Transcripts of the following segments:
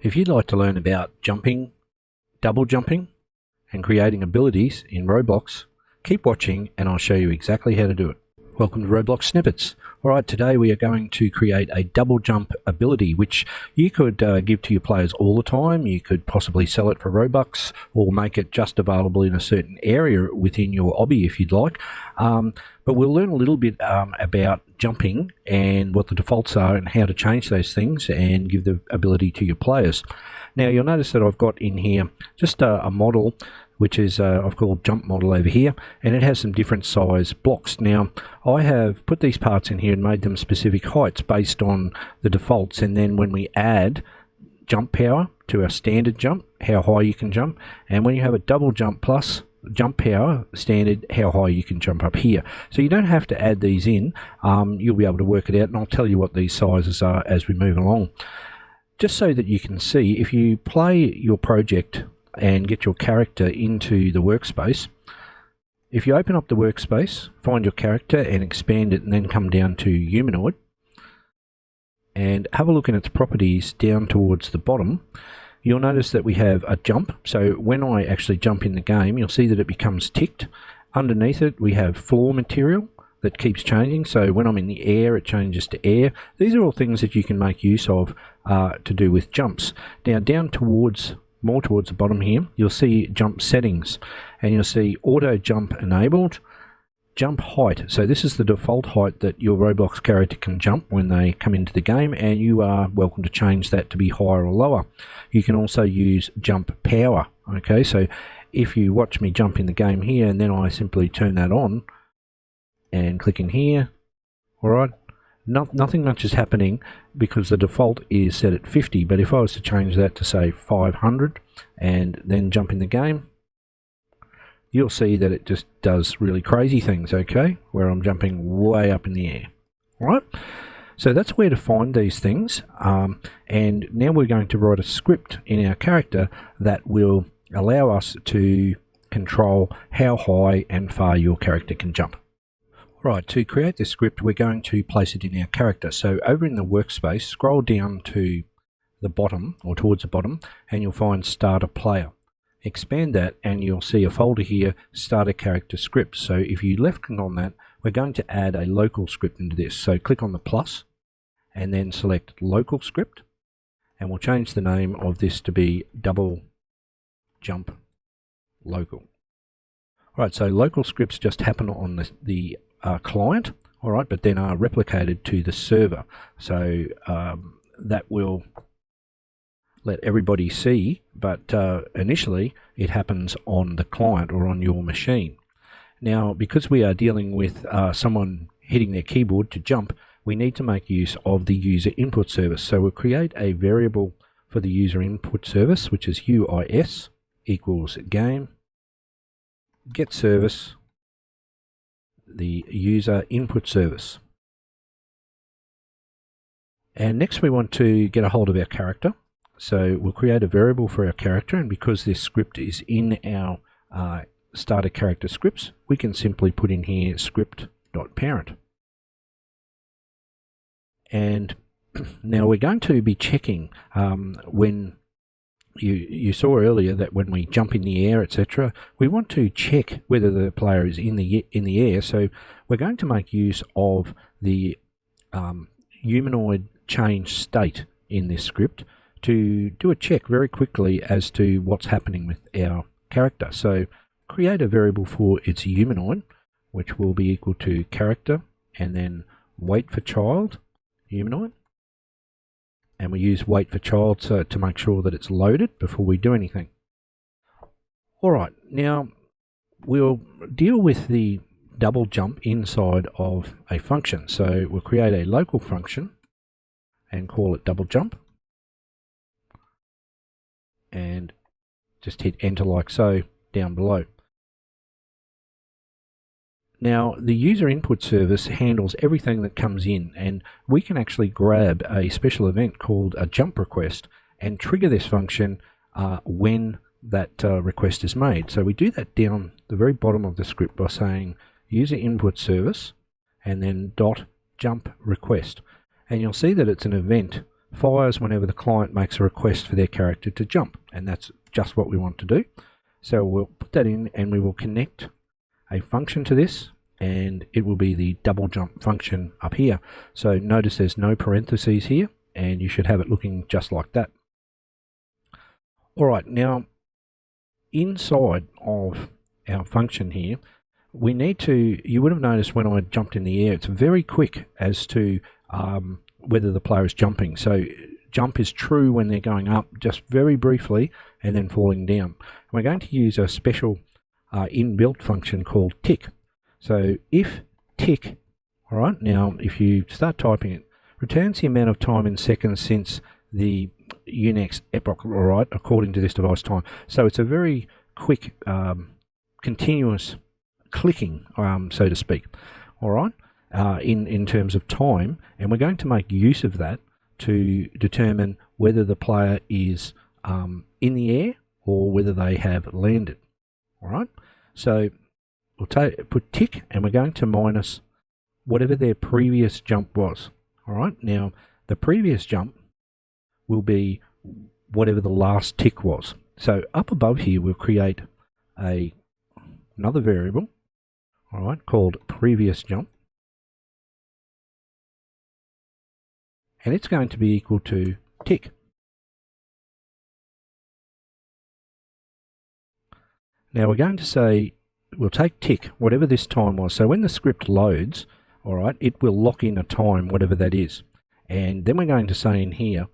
If you'd like to learn about jumping, double jumping, and creating abilities in Roblox, keep watching and I'll show you exactly how to do it. Welcome to Roblox Snippets. Alright, today we are going to create a double jump ability which you could give to your players all the time. You could possibly sell it for Robux or make it just available in a certain area within your Obby if you'd like. But we'll learn a little bit about jumping and what the defaults are and how to change those things and give the ability to your players. Now you'll notice that I've got in here just a model which is I've called jump model over here, and it has some different size blocks. Now I have put these parts in here and made them specific heights based on the defaults, and then when we add jump power to our standard jump, how high you can jump, and when you have a double jump plus jump power standard, how high you can jump up here. So you don't have to add these in, you'll be able to work it out, and I'll tell you what these sizes are as we move along. Just so that you can see, if you play your project and get your character into the workspace, if you open up the workspace, find your character and expand it, and then come down to humanoid and have a look in its properties down towards the bottom, you'll notice that we have a jump. So when I actually jump in the game, you'll see that it becomes ticked. Underneath it we have floor material that keeps changing, so when I'm in the air it changes to air. These are all things that you can make use of to do with jumps. Now down towards more towards the bottom here, you'll see jump settings, and you'll see auto jump enabled, jump height. So this is the default height that your Roblox character can jump when they come into the game, and you are welcome to change that to be higher or lower. You can also use jump power. Okay, so if you watch me jump in the game here and then I simply turn that on and click in here, alright, nothing much is happening because the default is set at 50, but if I was to change that to say 500 and then jump in the game, you'll see that it just does really crazy things, okay, where I'm jumping way up in the air. Alright, so that's where to find these things, and now we're going to write a script in our character that will allow us to control how high and far your character can jump. Right, to create this script we're going to place it in our character. So over in the workspace, scroll down to the bottom or towards the bottom and you'll find starter player. Expand that and you'll see a folder here, starter character script. So if you left click on that, we're going to add a local script into this. So click on the plus and then select local script, and we'll change the name of this to be double jump local. Alright, so local scripts just happen on the client, alright, but then are replicated to the server. So that will let everybody see, but initially it happens on the client or on your machine. Now, because we are dealing with someone hitting their keyboard to jump, we need to make use of the user input service. So we'll create a variable for the user input service, which is UIS equals game get service the user input service. And next we want to get a hold of our character. So we'll create a variable for our character, and because this script is in our starter character scripts, we can simply put in here script.parent. And now we're going to be checking when you saw earlier that when we jump in the air, etc., we want to check whether the player is in the air. So we're going to make use of the humanoid change state in this script to do a check very quickly as to what's happening with our character. So create a variable for its humanoid, which will be equal to character and then wait for child humanoid. And we use wait for child to make sure that it's loaded before we do anything. Alright, now we'll deal with the double jump inside of a function. So we'll create a local function and call it double jump. And just hit enter like so down below. Now, the user input service handles everything that comes in, and we can actually grab a special event called a jump request and trigger this function when that request is made. So we do that down the very bottom of the script by saying user input service and then dot jump request. And you'll see that it's an event fires whenever the client makes a request for their character to jump, and that's just what we want to do. So we'll put that in, and we will connect a function to this, and it will be the double jump function up here. So notice there's no parentheses here, and you should have it looking just like that. All right, now inside of our function here, we need to, you would have noticed when I jumped in the air, it's very quick as to whether the player is jumping. So jump is true when they're going up, just very briefly, and then falling down. And we're going to use a special inbuilt function called tick. So if tick, all right, now if you start typing it, returns the amount of time in seconds since the Unix epoch, all right, according to this device time. So it's a very quick, continuous clicking, so to speak, all right, in terms of time, and we're going to make use of that to determine whether the player is in the air or whether they have landed, all right. So we'll put tick, and we're going to minus whatever their previous jump was, all right. Now the previous jump will be whatever the last tick was. So up above here we'll create another variable, all right, called previous jump, and it's going to be equal to tick. Now we're going to say we'll take tick, whatever this time was. So when the script loads, all right, it will lock in a time, whatever that is, and then we're going to say in here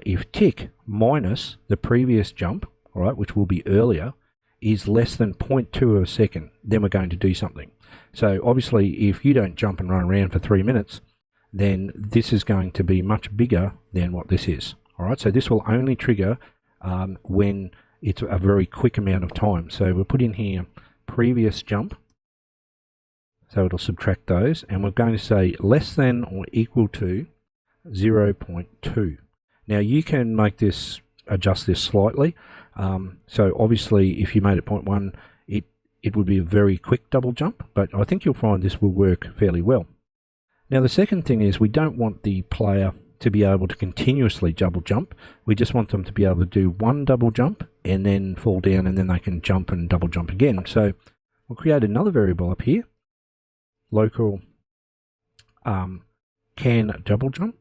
if tick minus the previous jump, all right, which will be earlier, is less than 0.2 of a second, then we're going to do something. So obviously if you don't jump and run around for 3 minutes, then this is going to be much bigger than what this is. All right, so this will only trigger when it's a very quick amount of time. So we'll put in here previous jump, so it'll subtract those, and we're going to say less than or equal to 0.2. Now you can make this, adjust this slightly. So obviously if you made it 0.1, it would be a very quick double jump, but I think you'll find this will work fairly well. Now the second thing is we don't want the player to be able to continuously double jump. We just want them to be able to do one double jump and then fall down, and then they can jump and double jump again. So we'll create another variable up here, local can double jump,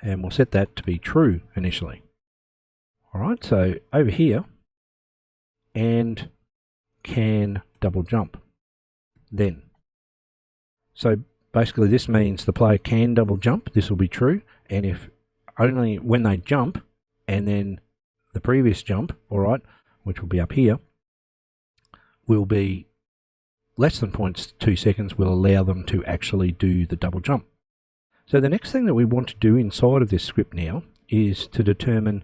and we'll set that to be true initially. All right, so over here, and can double jump then. So basically this means the player can double jump, this will be true, and if only when they jump, and then the previous jump, all right, which will be up here, will be less than 0.2 seconds, will allow them to actually do the double jump. So the next thing that we want to do inside of this script now is to determine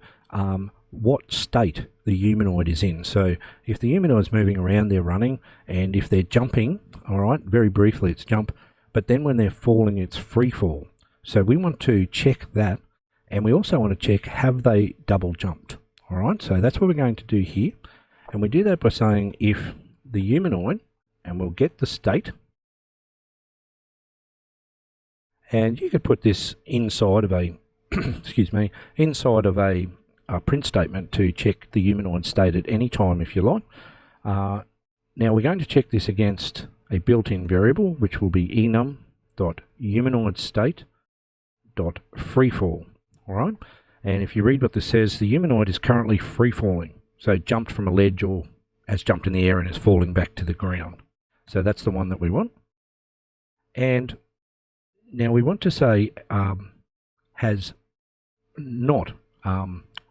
what state the humanoid is in. So if the humanoid is moving around, they're running, and if they're jumping, all right, very briefly it's jump, but then when they're falling it's free fall. So we want to check that, and we also want to check have they double jumped. All right, so that's what we're going to do here, and we do that by saying if the humanoid, and we'll get the state, and you could put this inside of a excuse me, inside of a print statement to check the humanoid state at any time if you like. Now we're going to check this against a built-in variable, which will be enum.humanoidState.freeFall. All right, and if you read what this says, the humanoid is currently free falling, so jumped from a ledge or has jumped in the air and is falling back to the ground. So that's the one that we want. And now we want to say has not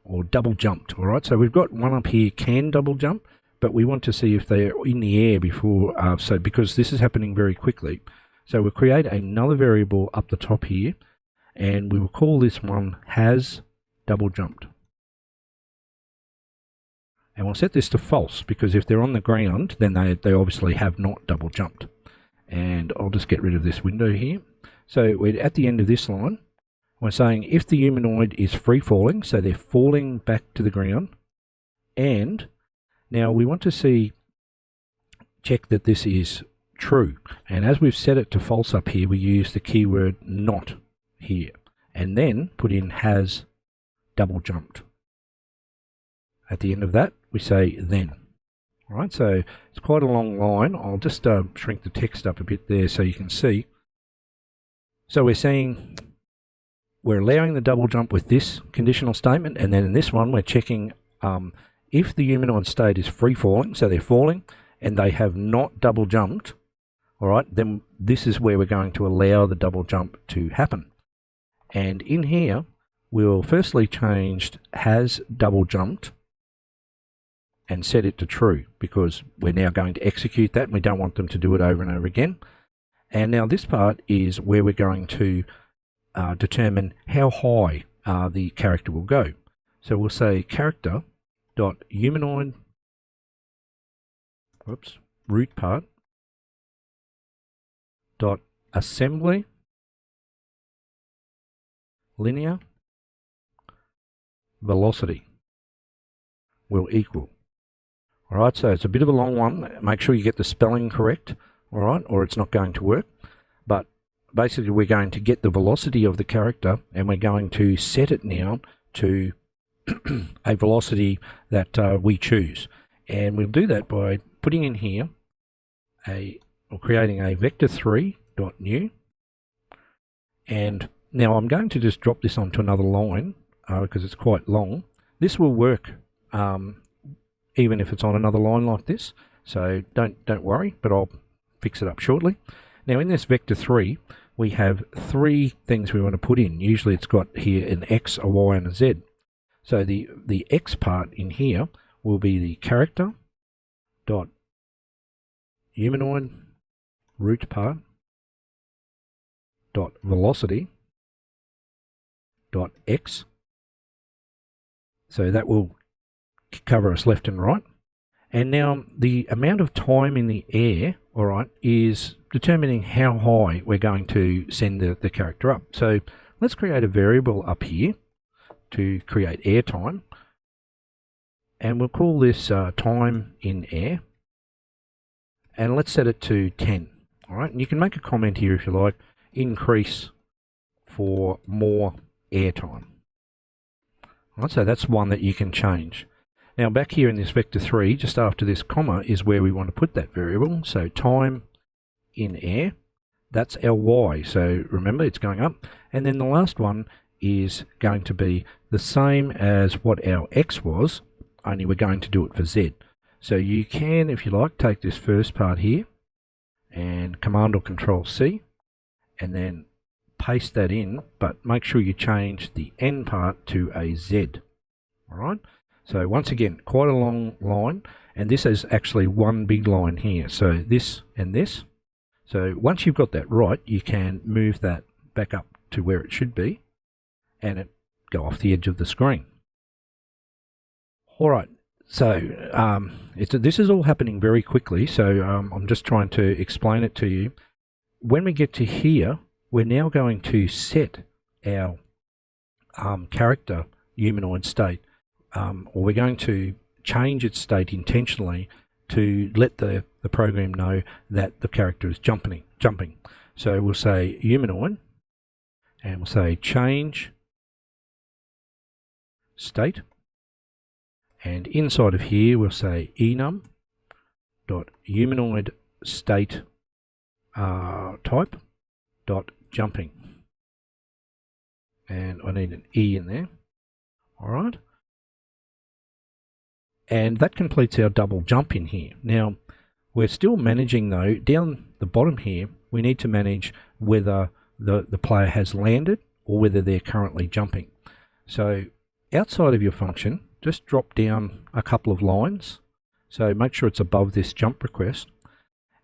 or double jumped. All right, so we've got one up here, can double jump, but we want to see if they're in the air before, so because this is happening very quickly. So we'll create another variable up the top here, and we will call this one has double jumped. And we'll set this to false, because if they're on the ground, then they obviously have not double jumped. And I'll just get rid of this window here. So we're at the end of this line. We're saying if the humanoid is free falling, so they're falling back to the ground, and now we want to check that this is true. And as we've set it to false up here, we use the keyword not. here, and then put in has double jumped. At the end of that, we say then. All right, so it's quite a long line. I'll just shrink the text up a bit there so you can see. So we're saying we're allowing the double jump with this conditional statement, and then in this one we're checking if the humanoid state is free falling, so they're falling, and they have not double jumped, all right, then this is where we're going to allow the double jump to happen. And in here, we'll firstly change has double jumped and set it to true, because we're now going to execute that and we don't want them to do it over and over again. And now this part is where we're going to determine how high the character will go. So we'll say character dot humanoid root part dot assembly linear velocity will equal. All right, so it's a bit of a long one. Make sure you get the spelling correct, all right, or it's not going to work. But basically we're going to get the velocity of the character and we're going to set it now to a velocity that we choose. And we'll do that by putting in here or creating a vector3.new. And now I'm going to just drop this onto another line because it's quite long. This will work even if it's on another line like this. So don't worry, but I'll fix it up shortly. Now in this vector3, we have three things we want to put in. Usually it's got here an X, a Y, and a Z. So the X part in here will be the character dot humanoid root part dot velocity dot X. So that will cover us left and right. And now the amount of time in the air, all right, is determining how high we're going to send the character up. So let's create a variable up here to create air time. And we'll call this time in air. And let's set it to 10. All right, and you can make a comment here if you like, increase for more air time. All right, so that's one that you can change. Now back here in this vector3, just after this comma is where we want to put that variable. So time in air, that's our y. So remember, it's going up. And then the last one is going to be the same as what our x was, only we're going to do it for z. So you can, if you like, take this first part here and Command or Control C and then paste that in, but make sure you change the n part to a z. All right. So once again, quite a long line, and this is actually one big line here. So this and this. So once you've got that right, you can move that back up to where it should be, and it go off the edge of the screen. All right. So this is all happening very quickly. So I'm just trying to explain it to you. When we get to here, we're now going to set our character humanoid state. Or we're going to change its state intentionally to let the program know that the character is jumping. So we'll say humanoid, and we'll say change state, and inside of here we'll say enum dot humanoid state type dot jumping, and I need an E in there. All right. And that completes our double jump in here. Now, we're still managing though, down the bottom here, we need to manage whether the player has landed or whether they're currently jumping. So outside of your function, just drop down a couple of lines. So make sure it's above this jump request.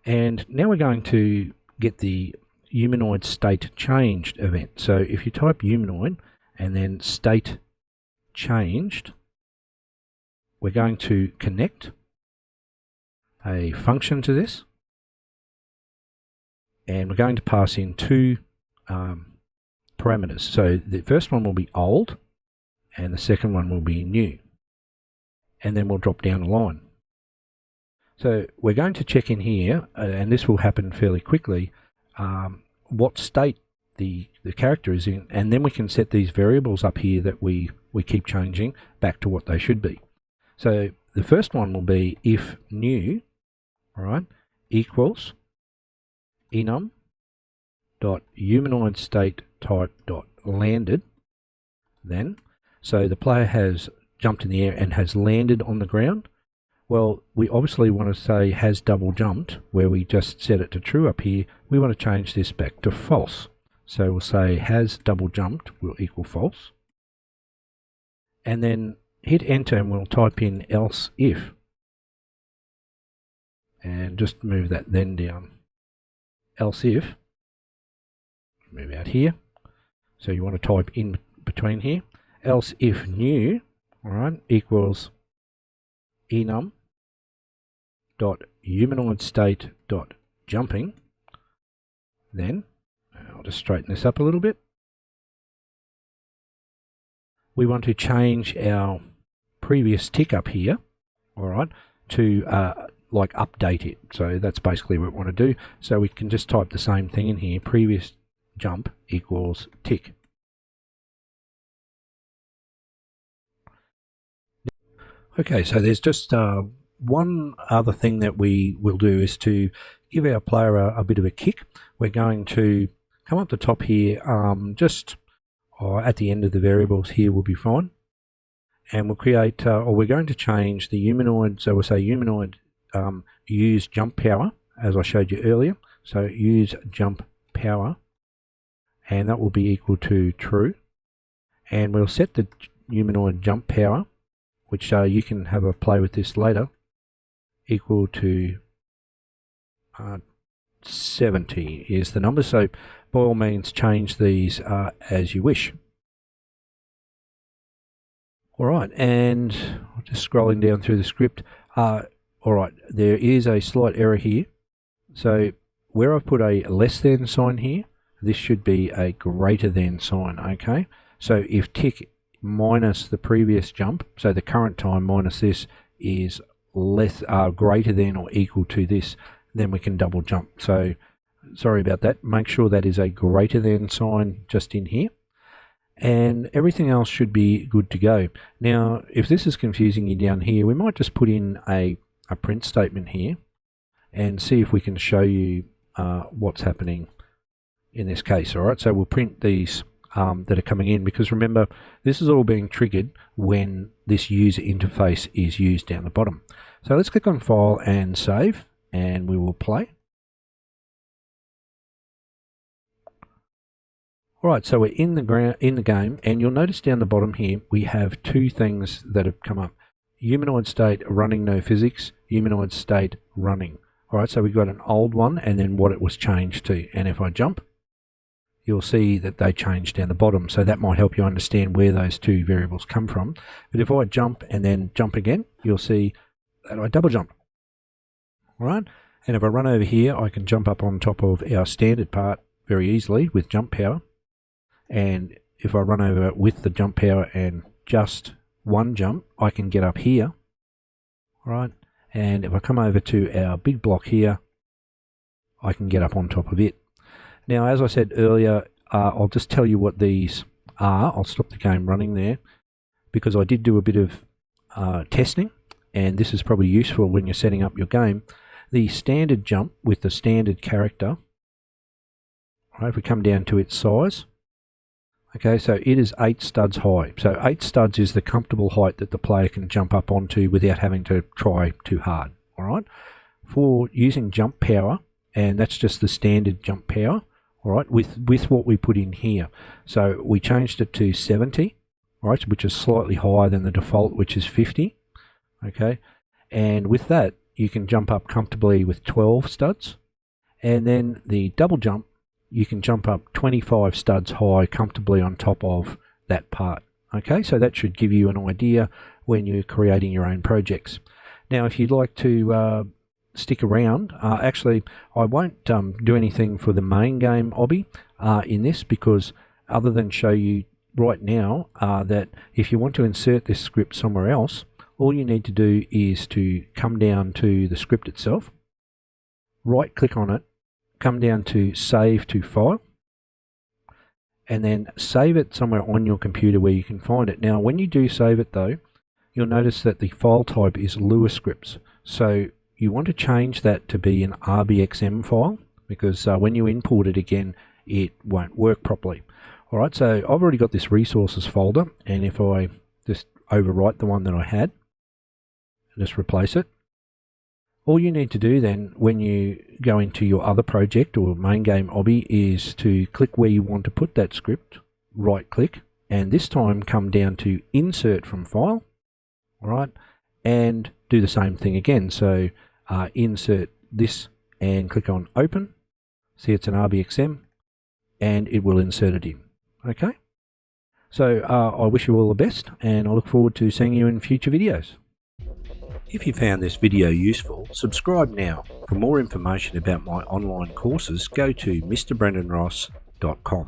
And now we're going to get the humanoid state changed event. So if you type humanoid and then state changed, we're going to connect a function to this, and we're going to pass in two parameters. So the first one will be old, and the second one will be new. And then we'll drop down a line. So we're going to check in here, and this will happen fairly quickly, what state the the character is in, and then we can set these variables up here that we keep changing back to what they should be. So the first one will be if new, all right, equals enum dot humanoid state type dot landed, then so the player has jumped in the air and has landed on the ground. Well, we obviously want to say has double jumped, where we just set it to true up here. We want to change this back to false. So we'll say has double jumped will equal false. And then hit enter and we'll type in else if. And just move that then down. Else if, move out here. So you want to type in between here. Else if new, all right, equals enum dot humanoid state dot jumping. Then I'll just straighten this up a little bit. We want to change our previous tick up here, all right, to like update it. So that's basically what we want to do. So we can just type the same thing in here. Previous jump equals tick. Okay, so there's just one other thing that we will do is to give our player a bit of a kick. We're going to come up the top here, just at the end of the variables here will be fine. And we'll create, or we're going to change the humanoid, so we'll say humanoid use jump power, as I showed you earlier. So use jump power, and that will be equal to true. And we'll set the humanoid jump power, which you can have a play with this later, equal to 70 is the number. So by all means change these as you wish. All right, and just scrolling down through the script. All right, there is a slight error here. So where I've put a less than sign here, this should be a greater than sign, okay? So if tick minus the previous jump, so the current time minus this is less greater than or equal to this, then we can double jump. So sorry about that. Make sure that is a greater than sign just in here. And everything else should be good to go. Now, if this is confusing you down here, we might just put in a print statement here and see if we can show you what's happening in this case. All right, so we'll print these that are coming in, because remember, this is all being triggered when this user interface is used down the bottom. So let's click on File and Save, and we will play. All right, so we're in the game, and you'll notice down the bottom here we have two things that have come up: humanoid state running no physics, humanoid state running. All right, so we've got an old one and then what it was changed to. And if I jump, you'll see that they changed down the bottom. So that might help you understand where those two variables come from. But if I jump and then jump again, you'll see that I double jump. All right, and if I run over here, I can jump up on top of our standard part very easily with jump power. And if I run over with the jump power and just one jump, I can get up here. All right, and if I come over to our big block here, I can get up on top of it. Now, as I said earlier, I'll just tell you what these are. I'll stop the game running there because I did do a bit of testing, and this is probably useful when you're setting up your game. The standard jump with the standard character, all right, if we come down to its size, okay, so it is 8 studs high. So 8 studs is the comfortable height that the player can jump up onto without having to try too hard, all right? For using jump power, and that's just the standard jump power, all right, with what we put in here. So we changed it to 70, all right, which is slightly higher than the default, which is 50, okay? And with that, you can jump up comfortably with 12 studs. And then the double jump, you can jump up 25 studs high comfortably on top of that part. Okay, so that should give you an idea when you're creating your own projects. Now, if you'd like to stick around, actually, I won't do anything for the main game, Obby, in this, because other than show you right now that if you want to insert this script somewhere else, all you need to do is to come down to the script itself, right-click on it, come down to Save to File, and then save it somewhere on your computer where you can find it. Now, when you do save it though, you'll notice that the file type is Lua scripts. So you want to change that to be an RBXM file, because when you import it again, it won't work properly. All right, so I've already got this resources folder, and if I just overwrite the one that I had, just replace it. All you need to do then when you go into your other project or main game Obby is to click where you want to put that script, right click, and this time come down to insert from file, all right, and do the same thing again. So insert this and click on open. See, it's an RBXM and it will insert it in. Okay, so I wish you all the best, and I look forward to seeing you in future videos. If you found this video useful, subscribe now. For more information about my online courses, go to mrbrendanross.com.